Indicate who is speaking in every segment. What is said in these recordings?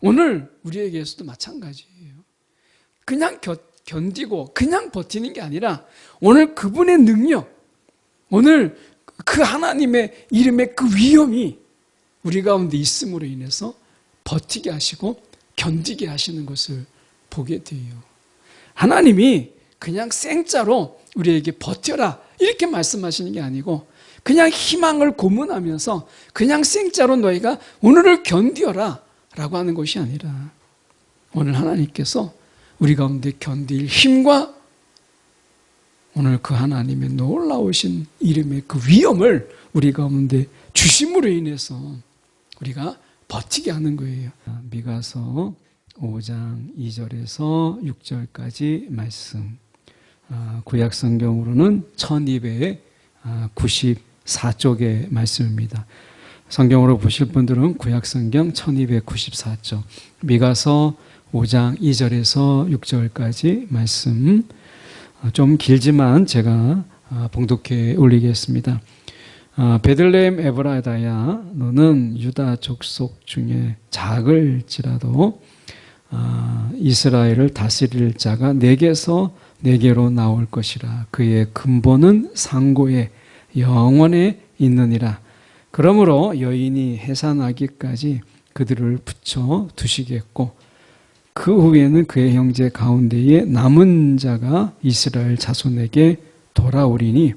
Speaker 1: 오늘 우리에게서도 마찬가지예요. 그냥 견디고 그냥 버티는 게 아니라 오늘 그분의 능력, 오늘 그 하나님의 이름의 그 위엄이 우리 가운데 있음으로 인해서 버티게 하시고 견디게 하시는 것을 보게 돼요. 하나님이 그냥 생짜로 우리에게 버텨라 이렇게 말씀하시는 게 아니고 그냥 희망을 고문하면서 그냥 생짜로 너희가 오늘을 견디어라 라고 하는 것이 아니라 오늘 하나님께서 우리 가운데 견딜 힘과 오늘 그 하나님의 놀라우신 이름의 그 위엄을 우리 가운데 주심으로 인해서 우리가 버티게 하는 거예요. 미가서 5장 2절에서 6절까지 말씀, 구약 성경으로는 1294쪽의 말씀입니다. 성경으로 보실 분들은 구약 성경 1294쪽, 미가서 5장 2절에서 6절까지 말씀, 좀 길지만 제가 봉독해 올리겠습니다. 베들레헴 에브라다야, 너는 유다 족속 중에 작을지라도 이스라엘을 다스릴 자가 내게서 내게로 나올 것이라. 그의 근본은 상고에 영원에 있느니라. 그러므로 여인이 해산하기까지 그들을 붙여 두시겠고 그 후에는 그의 형제 가운데에 남은 자가 이스라엘 자손에게 돌아오리니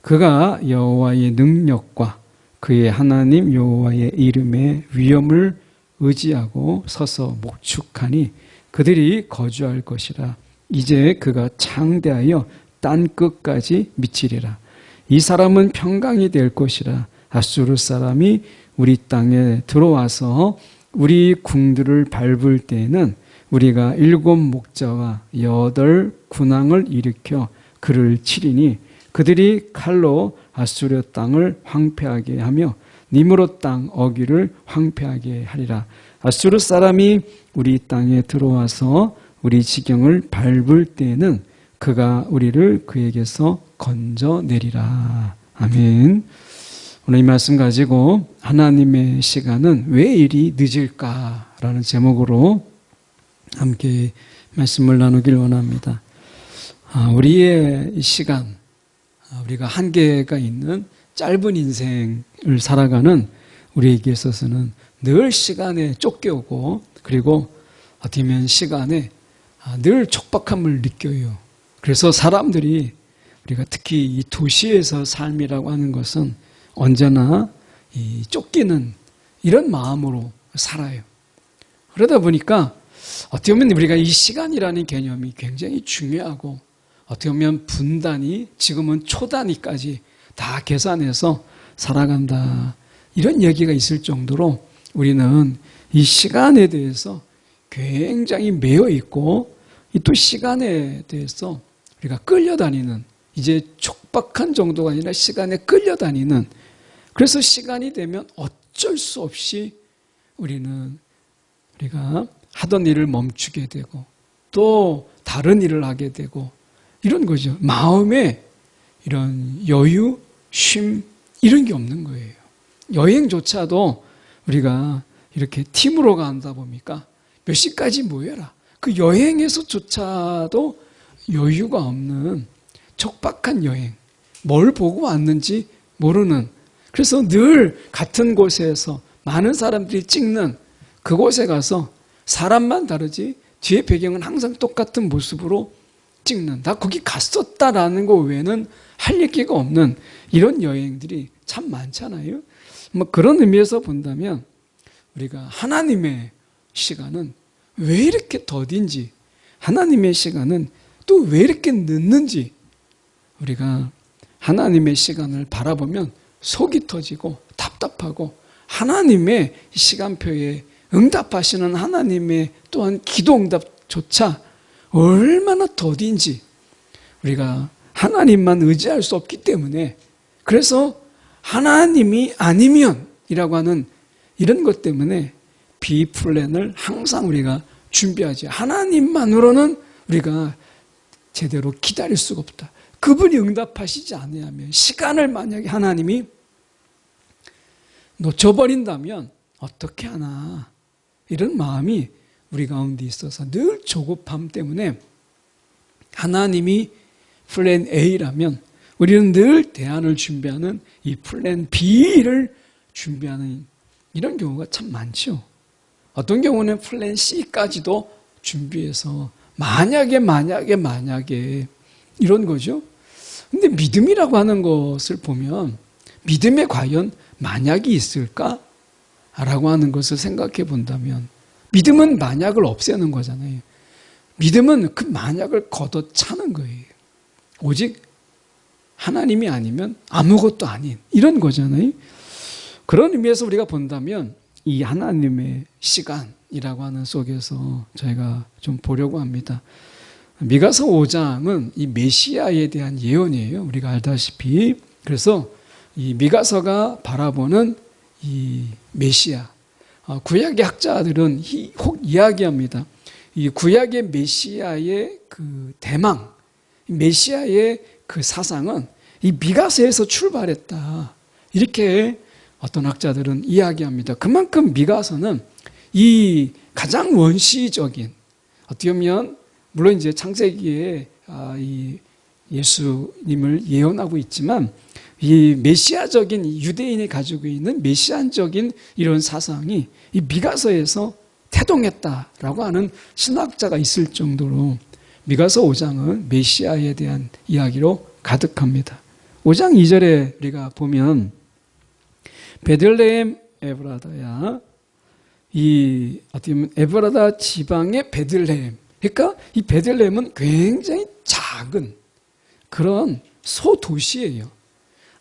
Speaker 1: 그가 여호와의 능력과 그의 하나님 여호와의 이름의 위엄을 의지하고 서서 목축하니 그들이 거주할 것이라. 이제 그가 창대하여 땅 끝까지 미치리라. 이 사람은 평강이 될 것이라. 아수르 사람이 우리 땅에 들어와서 우리 궁들을 밟을 때에는 우리가 7 목자와 8 군왕을 일으켜 그를 치리니 그들이 칼로 아수르 땅을 황폐하게 하며 니므롯 땅 어귀를 황폐하게 하리라. 아수르 사람이 우리 땅에 들어와서 우리 지경을 밟을 때에는 그가 우리를 그에게서 건져내리라. 아멘. 오늘 이 말씀 가지고 하나님의 시간은 왜 이리 늦을까라는 제목으로 함께 말씀을 나누길 원합니다. 우리의 시간, 우리가 한계가 있는 짧은 인생을 살아가는 우리에게 있어서는 늘 시간에 쫓겨오고 그리고 어떻게 보면 시간에 늘 촉박함을 느껴요. 그래서 사람들이 우리가 특히 이 도시에서 삶이라고 하는 것은 언제나 이 쫓기는 이런 마음으로 살아요. 그러다 보니까 어떻게 보면 우리가 이 시간이라는 개념이 굉장히 중요하고 어떻게 보면 분단위, 지금은 초단위까지 다 계산해서 살아간다. 이런 얘기가 있을 정도로 우리는 이 시간에 대해서 굉장히 매여 있고 또 시간에 대해서 우리가 끌려다니는 이제 촉박한 정도가 아니라 시간에 끌려다니는 그래서 시간이 되면 어쩔 수 없이 우리가 하던 일을 멈추게 되고 또 다른 일을 하게 되고 이런 거죠. 마음에 이런 여유, 쉼 이런 게 없는 거예요. 여행조차도 우리가 이렇게 팀으로 간다 보니까 몇 시까지 모여라. 그 여행에서조차도 여유가 없는 촉박한 여행. 뭘 보고 왔는지 모르는. 그래서 늘 같은 곳에서 많은 사람들이 찍는 그곳에 가서 사람만 다르지 뒤에 배경은 항상 똑같은 모습으로 찍는. 나 거기 갔었다라는 거 외에는 할 얘기가 없는 이런 여행들이 참 많잖아요. 뭐 그런 의미에서 본다면 우리가 하나님의 시간은 왜 이렇게 더딘지, 하나님의 시간은 또 왜 이렇게 늦는지 우리가 하나님의 시간을 바라보면 속이 터지고 답답하고 하나님의 시간표에 응답하시는 하나님의 또한 기도 응답조차 얼마나 더딘지 우리가 하나님만 의지할 수 없기 때문에 그래서 하나님이 아니면 이라고 하는 이런 것 때문에 B플랜을 항상 우리가 준비하지. 하나님만으로는 우리가 제대로 기다릴 수가 없다. 그분이 응답하시지 않으면 시간을 만약에 하나님이 놓쳐버린다면 어떻게 하나. 이런 마음이 우리 가운데 있어서 늘 조급함 때문에 하나님이 플랜 A라면 우리는 늘 대안을 준비하는 이 플랜 B를 준비하는 이런 경우가 참 많죠. 어떤 경우는 플랜 C까지도 준비해서 만약에 이런 거죠. 근데 믿음이라고 하는 것을 보면 믿음에 과연 만약이 있을까? 라고 하는 것을 생각해 본다면 믿음은 만약을 없애는 거잖아요. 믿음은 그 만약을 걷어차는 거예요. 오직 하나님이 아니면 아무것도 아닌 이런 거잖아요. 그런 의미에서 우리가 본다면 이 하나님의 시간이라고 하는 속에서 저희가 좀 보려고 합니다. 미가서 5장은 이 메시아에 대한 예언이에요. 우리가 알다시피. 그래서 이 미가서가 바라보는 이 메시아, 구약의 학자들은 혹 이야기합니다. 이 구약의 메시아의 그 대망, 메시아의 그 사상은 이 미가서에서 출발했다. 이렇게 어떤 학자들은 이야기합니다. 그만큼 미가서는 이 가장 원시적인, 어떻게 보면 물론 이제 창세기에 이 예수님을 예언하고 있지만 이 메시아적인 유대인이 가지고 있는 메시안적인 이런 사상이 이 미가서에서 태동했다라고 하는 신학자가 있을 정도로 미가서 5장은 메시아에 대한 이야기로 가득합니다. 5장 2절에 우리가 보면 베들레헴 에브라다야, 이 어떻게 보면 에브라다 지방의 베들레헴, 그러니까 이 베들레헴은 굉장히 작은 그런 소도시예요.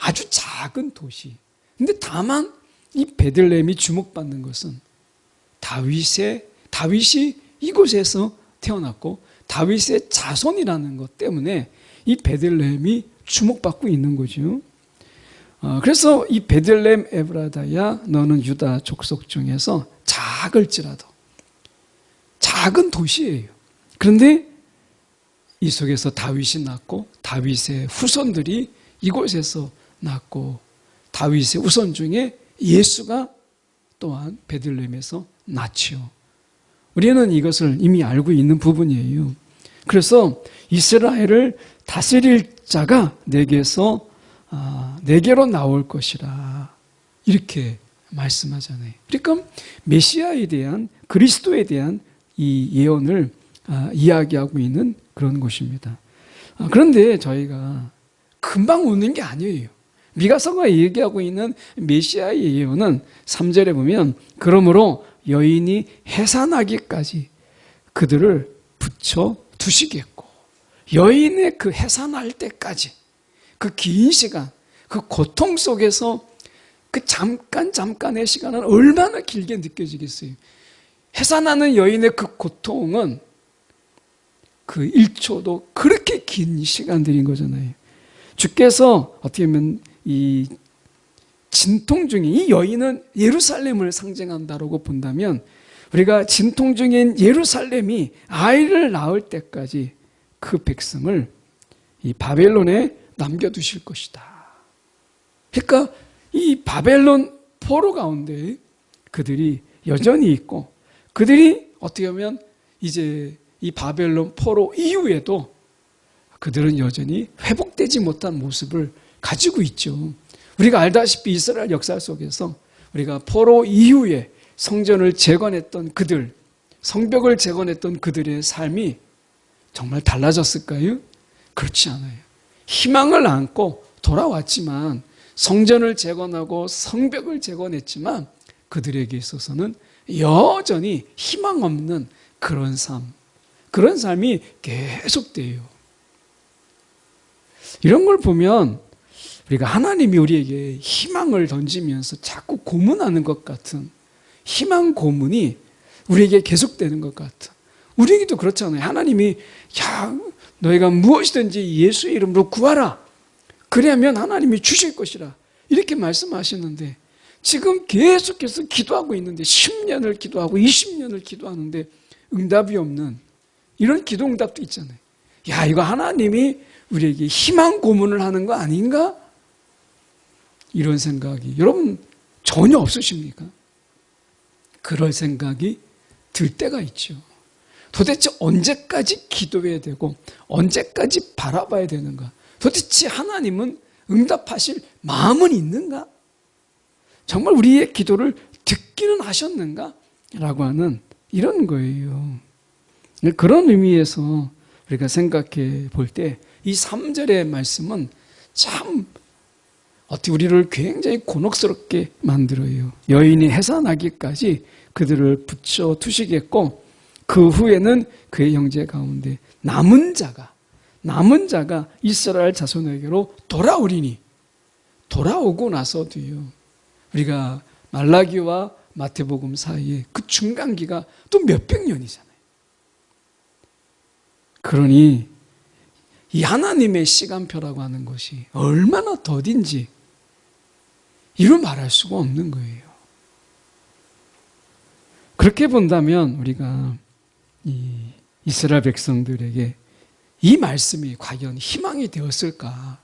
Speaker 1: 아주 작은 도시. 근데 다만 이 베들레헴이 주목받는 것은 다윗이 이곳에서 태어났고 다윗의 자손이라는 것 때문에 이 베들레헴이 주목받고 있는 거죠. 그래서 이 베들레헴 에브라다야 너는 유다 족속 중에서 작을지라도 작은 도시예요. 그런데 이 속에서 다윗이 났고 다윗의 후손들이 이곳에서 났고 다윗의 후손 중에 예수가 또한 베들레헴에서 났지요. 우리는 이것을 이미 알고 있는 부분이에요. 그래서 이스라엘을 다스릴 자가 내게로 나올 것이라 이렇게 말씀하잖아요. 그러니까 메시아에 대한 그리스도에 대한 이 예언을 이야기하고 있는 그런 것입니다. 그런데 저희가 금방 오는 게 아니에요. 미가서가 얘기하고 있는 메시아의 예언은 3절에 보면 그러므로 여인이 해산하기까지 그들을 붙여 두시겠고 여인의 그 해산할 때까지 그 긴 시간, 그 고통 속에서 그 잠깐의 시간은 얼마나 길게 느껴지겠어요. 해산하는 여인의 그 고통은 그 1초도 그렇게 긴 시간들인 거잖아요. 주께서 어떻게 보면 이 진통 중인 이 여인은 예루살렘을 상징한다라고 본다면 우리가 진통 중인 예루살렘이 아이를 낳을 때까지 그 백성을 이 바벨론에 남겨두실 것이다. 그러니까 이 바벨론 포로 가운데 그들이 여전히 있고 그들이 어떻게 보면 이제 이 바벨론 포로 이후에도 그들은 여전히 회복되지 못한 모습을 가지고 있죠. 우리가 알다시피 이스라엘 역사 속에서 우리가 포로 이후에 성전을 재건했던 그들, 성벽을 재건했던 그들의 삶이 정말 달라졌을까요? 그렇지 않아요. 희망을 안고 돌아왔지만 성전을 재건하고 성벽을 재건했지만 그들에게 있어서는 여전히 희망 없는 그런 삶, 그런 삶이 계속돼요. 이런 걸 보면 우리가 하나님이 우리에게 희망을 던지면서 자꾸 고문하는 것 같은 희망 고문이 우리에게 계속되는 것 같은, 우리에게도 그렇잖아요. 하나님이 너희가 무엇이든지 예수의 이름으로 구하라. 그래야면 하나님이 주실 것이라 이렇게 말씀하시는데 지금 계속해서 기도하고 있는데 10년을 기도하고 20년을 기도하는데 응답이 없는 이런 기도 응답도 있잖아요. 이거 하나님이 우리에게 희망 고문을 하는 거 아닌가? 이런 생각이 여러분 전혀 없으십니까? 그럴 생각이 들 때가 있죠. 도대체 언제까지 기도해야 되고 언제까지 바라봐야 되는가? 도대체 하나님은 응답하실 마음은 있는가? 정말 우리의 기도를 듣기는 하셨는가? 라고 하는 이런 거예요. 그런 의미에서 우리가 생각해 볼 때 이 3절의 말씀은 참 어떻게 우리를 굉장히 곤혹스럽게 만들어요. 여인이 해산하기까지 그들을 붙여 두시겠고 그 후에는 그의 형제 가운데 남은 자가 이스라엘 자손에게로 돌아오리니, 돌아오고 나서도요, 우리가 말라기와 마태복음 사이에 그 중간기가 또 몇백 년이잖아요. 그러니 이 하나님의 시간표라고 하는 것이 얼마나 더딘지 이루 말할 수가 없는 거예요. 그렇게 본다면 우리가 이 이스라엘 백성들에게 이 말씀이 과연 희망이 되었을까?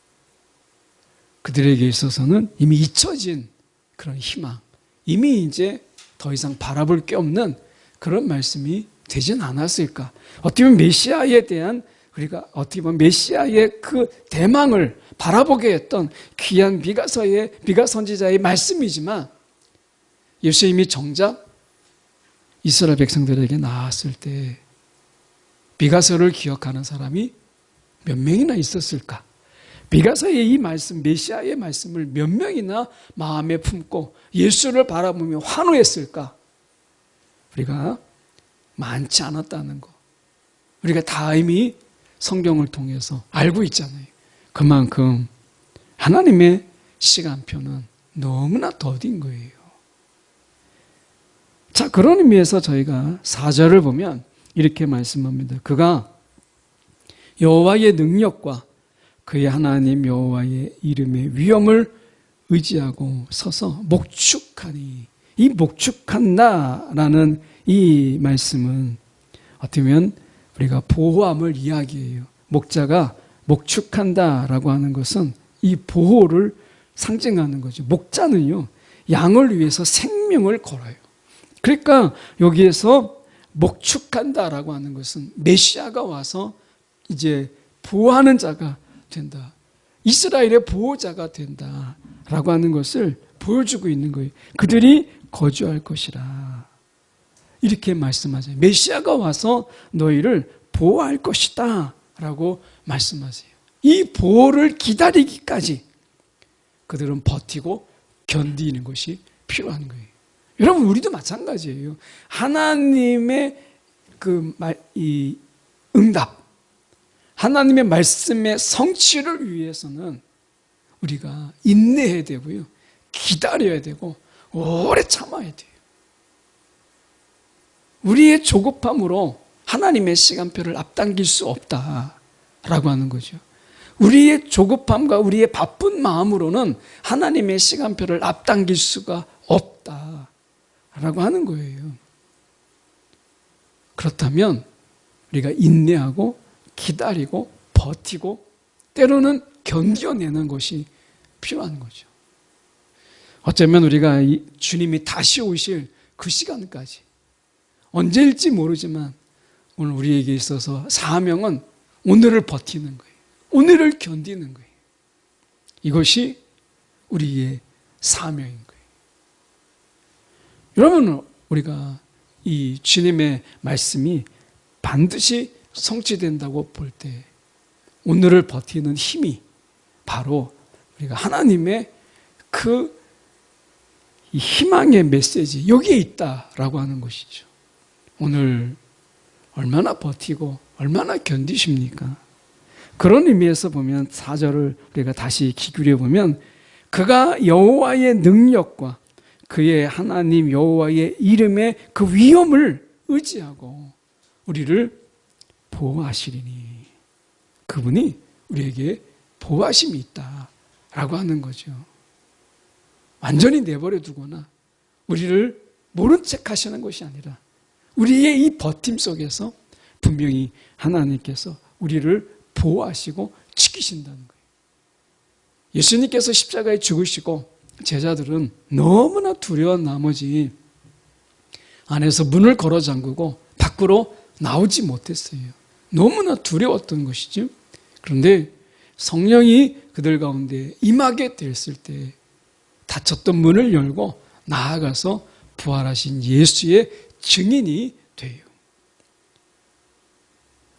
Speaker 1: 그들에게 있어서는 이미 잊혀진 그런 희망, 이미 이제 더 이상 바라볼 게 없는 그런 말씀이 되진 않았을까? 어떻게 보면 메시아에 대한 우리가 어떻게 보면 메시아의 그 대망을 바라보게 했던 귀한 미가 선지자의 말씀이지만 예수님이 정작 이스라엘 백성들에게 나왔을 때 미가서를 기억하는 사람이 몇 명이나 있었을까? 미가서의 이 말씀, 메시아의 말씀을 몇 명이나 마음에 품고 예수를 바라보며 환호했을까? 우리가 많지 않았다는 거. 우리가 다 이미 성경을 통해서 알고 있잖아요. 그만큼 하나님의 시간표는 너무나 더딘 거예요. 자, 그런 의미에서 저희가 4절을 보면 이렇게 말씀합니다. 그가 여호와의 능력과 그의 하나님 여호와의 이름의 위엄을 의지하고 서서 목축하니, 이 목축한다라는 이 말씀은 어떻게 보면 우리가 보호함을 이야기해요. 목자가 목축한다라고 하는 것은 이 보호를 상징하는 거죠. 목자는요, 양을 위해서 생명을 걸어요. 그러니까 여기에서 목축한다라고 하는 것은 메시아가 와서 이제 보호하는 자가 된다. 이스라엘의 보호자가 된다라고 하는 것을 보여주고 있는 거예요. 그들이 거주할 것이라. 이렇게 말씀하세요. 메시아가 와서 너희를 보호할 것이다 라고 말씀하세요. 이 보호를 기다리기까지 그들은 버티고 견디는 것이 필요한 거예요. 여러분, 우리도 마찬가지예요. 하나님의 이 응답, 하나님의 말씀의 성취를 위해서는 우리가 인내해야 되고요, 기다려야 되고 오래 참아야 돼요. 우리의 조급함으로 하나님의 시간표를 앞당길 수 없다라고 하는 거죠. 우리의 조급함과 우리의 바쁜 마음으로는 하나님의 시간표를 앞당길 수가 없다라고 하는 거예요. 그렇다면 우리가 인내하고 기다리고 버티고 때로는 견뎌내는 것이 필요한 거죠. 어쩌면 우리가 주님이 다시 오실 그 시간까지 언제일지 모르지만 오늘 우리에게 있어서 사명은 오늘을 버티는 거예요. 오늘을 견디는 거예요. 이것이 우리의 사명인 거예요. 여러분, 우리가 이 주님의 말씀이 반드시 성취된다고 볼 때 오늘을 버티는 힘이 바로 우리가 하나님의 그 희망의 메시지, 여기에 있다라고 하는 것이죠. 오늘 얼마나 버티고 얼마나 견디십니까? 그런 의미에서 보면 4절을 우리가 다시 기울여 보면 그가 여호와의 능력과 그의 하나님 여호와의 이름의 그 위엄을 의지하고 우리를 보호하시리니, 그분이 우리에게 보호하심이 있다라고 하는 거죠. 완전히 내버려 두거나 우리를 모른 척 하시는 것이 아니라 우리의 이 버팀 속에서 분명히 하나님께서 우리를 보호하시고 지키신다는 거예요. 예수님께서 십자가에 죽으시고 제자들은 너무나 두려운 나머지 안에서 문을 걸어 잠그고 밖으로 나오지 못했어요. 너무나 두려웠던 것이죠. 그런데 성령이 그들 가운데 임하게 됐을 때 닫혔던 문을 열고 나아가서 부활하신 예수의 증인이 돼요.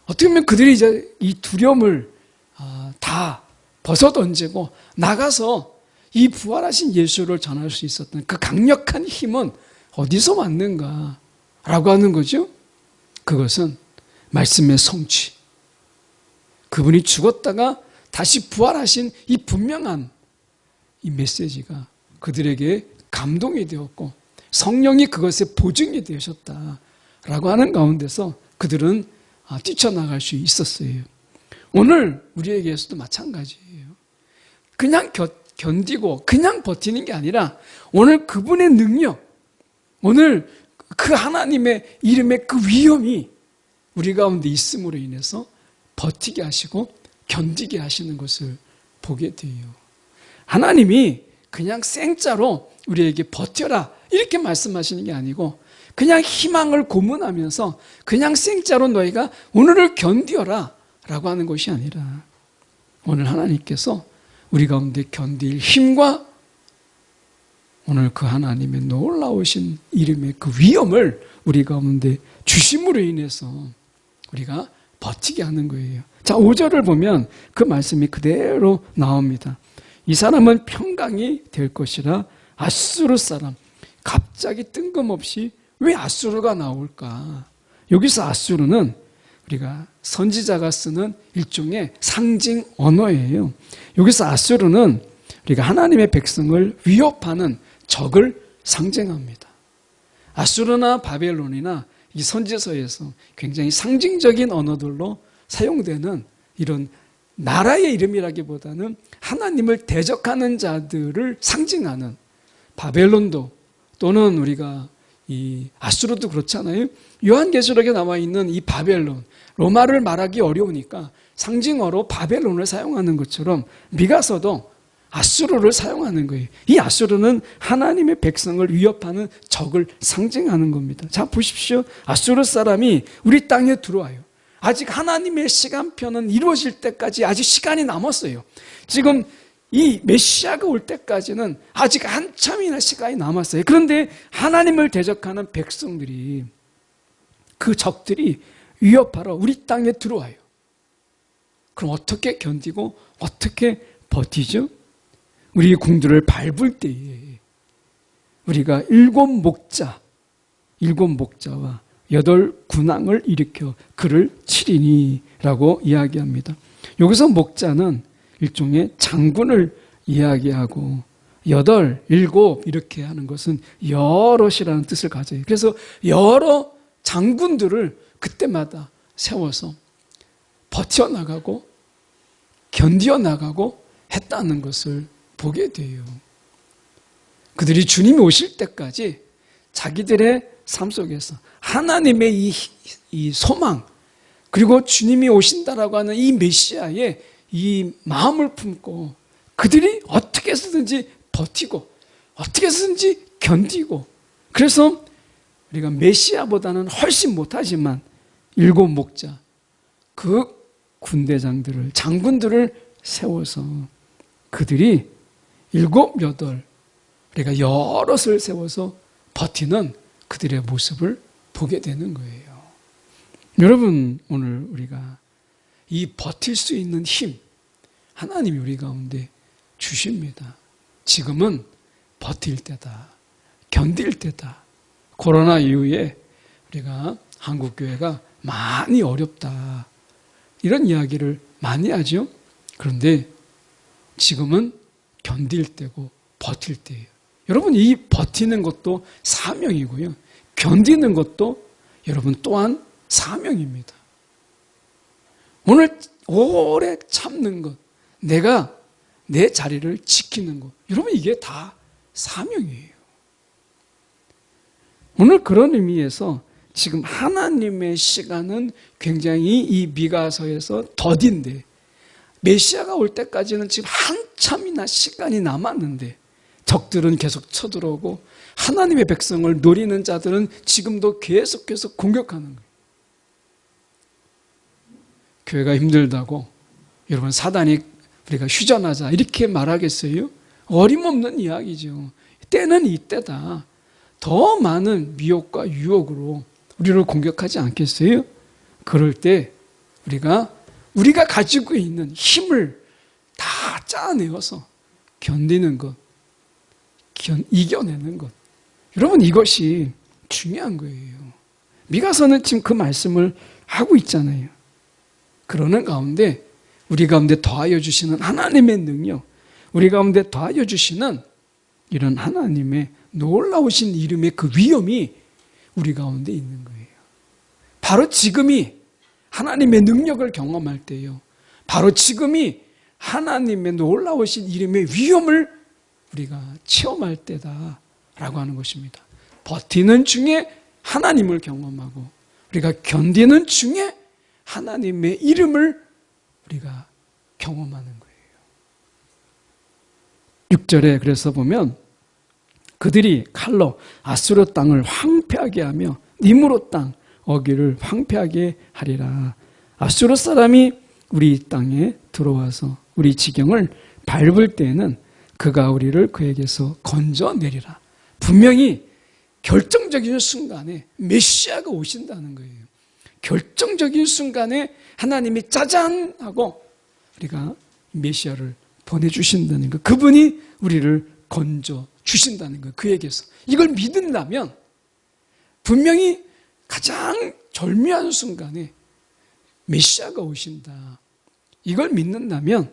Speaker 1: 어떻게 보면 그들이 이제 이 두려움을 다 벗어던지고 나가서 이 부활하신 예수를 전할 수 있었던 그 강력한 힘은 어디서 왔는가라고 하는 거죠. 그것은 말씀의 성취. 그분이 죽었다가 다시 부활하신 이 분명한 이 메시지가 그들에게 감동이 되었고 성령이 그것의 보증이 되셨다라고 하는 가운데서 그들은 뛰쳐나갈 수 있었어요. 오늘 우리에게서도 마찬가지예요. 그냥 견디고 그냥 버티는 게 아니라 오늘 그분의 능력, 오늘 그 하나님의 이름의 그 위엄이 우리 가운데 있음으로 인해서 버티게 하시고 견디게 하시는 것을 보게 돼요. 하나님이 그냥 생짜로 우리에게 버텨라 이렇게 말씀하시는 게 아니고 그냥 희망을 고문하면서 그냥 생짜로 너희가 오늘을 견디어라 라고 하는 것이 아니라 오늘 하나님께서 우리 가운데 견딜 힘과 오늘 그 하나님의 놀라우신 이름의 그 위엄을 우리 가운데 주심으로 인해서 우리가 버티게 하는 거예요. 자, 5절을 보면 그 말씀이 그대로 나옵니다. 이 사람은 평강이 될 것이라. 아수르 사람, 갑자기 뜬금없이 왜 아수르가 나올까? 여기서 아수르는 우리가 선지자가 쓰는 일종의 상징 언어예요. 여기서 아수르는 우리가 하나님의 백성을 위협하는 적을 상징합니다. 아수르나 바벨론이나 이 선지서에서 굉장히 상징적인 언어들로 사용되는 이런 나라의 이름이라기보다는 하나님을 대적하는 자들을 상징하는 바벨론도 또는 우리가 이 아수르도 그렇잖아요. 요한계시록에 나와 있는 이 바벨론, 로마를 말하기 어려우니까 상징어로 바벨론을 사용하는 것처럼 미가서도 아수르를 사용하는 거예요. 이 아수르는 하나님의 백성을 위협하는 적을 상징하는 겁니다. 자, 보십시오. 아수르 사람이 우리 땅에 들어와요. 아직 하나님의 시간표는 이루어질 때까지 아직 시간이 남았어요. 지금 이 메시아가 올 때까지는 아직 한참이나 시간이 남았어요. 그런데 하나님을 대적하는 백성들이, 그 적들이 위협하러 우리 땅에 들어와요. 그럼 어떻게 견디고 어떻게 버티죠? 우리 궁들을 밟을 때에 우리가 7 목자와 8 군왕을 일으켜 그를 치리니 라고 이야기합니다. 여기서 목자는 일종의 장군을 이야기하고 8, 7 이렇게 하는 것은 여럿이라는 뜻을 가져요. 그래서 여러 장군들을 그때마다 세워서 버텨나가고 견뎌나가고 했다는 것을 보게 돼요. 그들이 주님이 오실 때까지 자기들의 삶 속에서 하나님의 이 소망, 그리고 주님이 오신다라고 하는 이 메시아의 이 마음을 품고 그들이 어떻게 해서든지 버티고 어떻게 해서든지 견디고, 그래서 우리가 메시아보다는 훨씬 못하지만 7 목자, 그 군대장들을, 장군들을 세워서 그들이 7, 8 우리가 여럿을 세워서 버티는 그들의 모습을 보게 되는 거예요. 여러분, 오늘 우리가 이 버틸 수 있는 힘 하나님이 우리 가운데 주십니다. 지금은 버틸 때다, 견딜 때다. 코로나 이후에 우리가 한국교회가 많이 어렵다 이런 이야기를 많이 하죠. 그런데 지금은 견딜 때고 버틸 때예요. 여러분, 이 버티는 것도 사명이고요, 견디는 것도 여러분 또한 사명입니다. 오늘 오래 참는 것, 내가 내 자리를 지키는 것, 여러분 이게 다 사명이에요. 오늘 그런 의미에서 지금 하나님의 시간은 굉장히 이 미가서에서 더딘데, 메시아가 올 때까지는 지금 한참이나 시간이 남았는데 적들은 계속 쳐들어오고 하나님의 백성을 노리는 자들은 지금도 계속해서 공격하는 거예요. 교회가 힘들다고 여러분 사단이 우리가 휴전하자 이렇게 말하겠어요? 어림없는 이야기죠. 때는 이때다. 더 많은 미혹과 유혹으로 우리를 공격하지 않겠어요? 그럴 때 우리가 가지고 있는 힘을 다 짜내어서 견디는 것, 이겨내는 것. 여러분 이것이 중요한 거예요. 미가서는 지금 그 말씀을 하고 있잖아요. 그러는 가운데 우리 가운데 더하여 주시는 하나님의 능력, 우리 가운데 더하여 주시는 이런 하나님의 놀라우신 이름의 그 위엄이 우리 가운데 있는 거예요. 바로 지금이 하나님의 능력을 경험할 때요. 바로 지금이 하나님의 놀라우신 이름의 위엄을 우리가 체험할 때다라고 하는 것입니다. 버티는 중에 하나님을 경험하고 우리가 견디는 중에 하나님의 이름을 우리가 경험하는 거예요. 6절에 그래서 보면 그들이 칼로 아수르 땅을 황폐하게 하며 니므롯 땅 어귀를 황폐하게 하리라. 아수르 사람이 우리 땅에 들어와서 우리 지경을 밟을 때에는 그가 우리를 그에게서 건져내리라. 분명히 결정적인 순간에 메시아가 오신다는 거예요. 결정적인 순간에 하나님이 짜잔 하고 우리가 메시아를 보내주신다는 것. 그분이 우리를 건져 주신다는 것. 그에게서. 이걸 믿는다면 분명히 가장 절묘한 순간에 메시아가 오신다. 이걸 믿는다면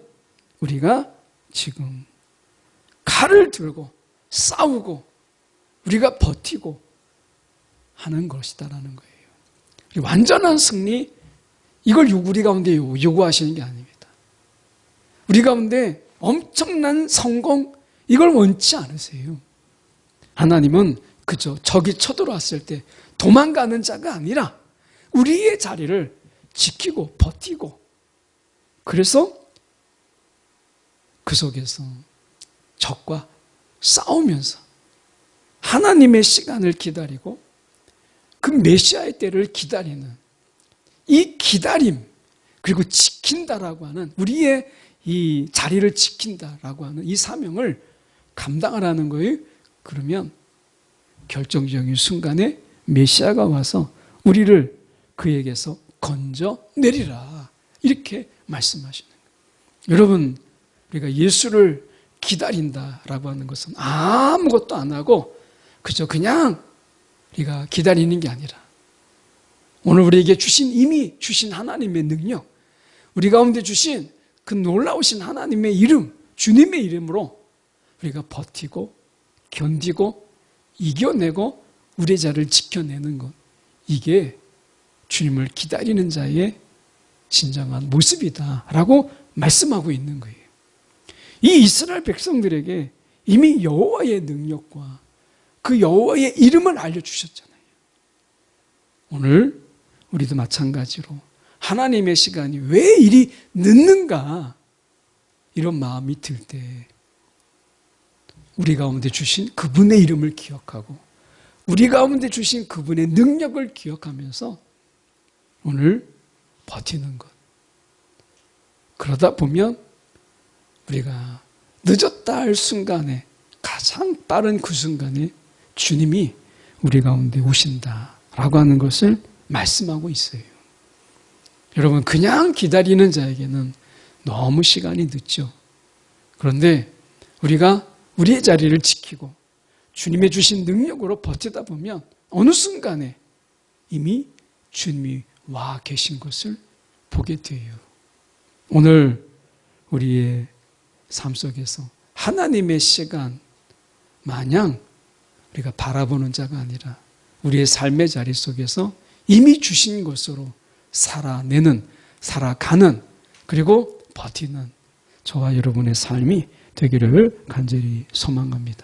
Speaker 1: 우리가 지금 칼을 들고 싸우고 우리가 버티고 하는 것이다라는 거예요. 완전한 승리, 이걸 우리 가운데 요구하시는 게 아닙니다. 우리 가운데 엄청난 성공, 이걸 원치 않으세요. 하나님은 그저 적이 쳐들어왔을 때 도망가는 자가 아니라 우리의 자리를 지키고 버티고, 그래서 그 속에서 적과 싸우면서 하나님의 시간을 기다리고 그 메시아의 때를 기다리는 이 기다림, 그리고 지킨다라고 하는, 우리의 이 자리를 지킨다라고 하는 이 사명을 감당하라는 거예요. 그러면 결정적인 순간에 메시아가 와서 우리를 그에게서 건져내리라, 이렇게 말씀하시는 거예요. 여러분, 우리가 예수를 기다린다라고 하는 것은 아무것도 안 하고 그냥 우리가 기다리는 게 아니라 오늘 우리에게 이미 주신 하나님의 능력, 우리 가운데 주신 그 놀라우신 하나님의 이름, 주님의 이름으로 우리가 버티고 견디고 이겨내고 우리의 자리를 지켜내는 것, 이게 주님을 기다리는 자의 진정한 모습이다라고 말씀하고 있는 거예요. 이 이스라엘 백성들에게 이미 여호와의 능력과 그 여호와의 이름을 알려주셨잖아요. 오늘 우리도 마찬가지로 하나님의 시간이 왜 이리 늦는가, 이런 마음이 들 때 우리 가운데 주신 그분의 이름을 기억하고 우리 가운데 주신 그분의 능력을 기억하면서 오늘 버티는 것, 그러다 보면 우리가 늦었다 할 순간에, 가장 빠른 그 순간에 주님이 우리 가운데 오신다라고 하는 것을 말씀하고 있어요. 여러분, 그냥 기다리는 자에게는 너무 시간이 늦죠. 그런데 우리가 우리의 자리를 지키고 주님의 주신 능력으로 버티다 보면 어느 순간에 이미 주님이 와 계신 것을 보게 돼요. 오늘 우리의 삶 속에서 하나님의 시간 마냥 우리가 바라보는 자가 아니라 우리의 삶의 자리 속에서 이미 주신 것으로 살아내는, 살아가는, 그리고 버티는 저와 여러분의 삶이 되기를 간절히 소망합니다.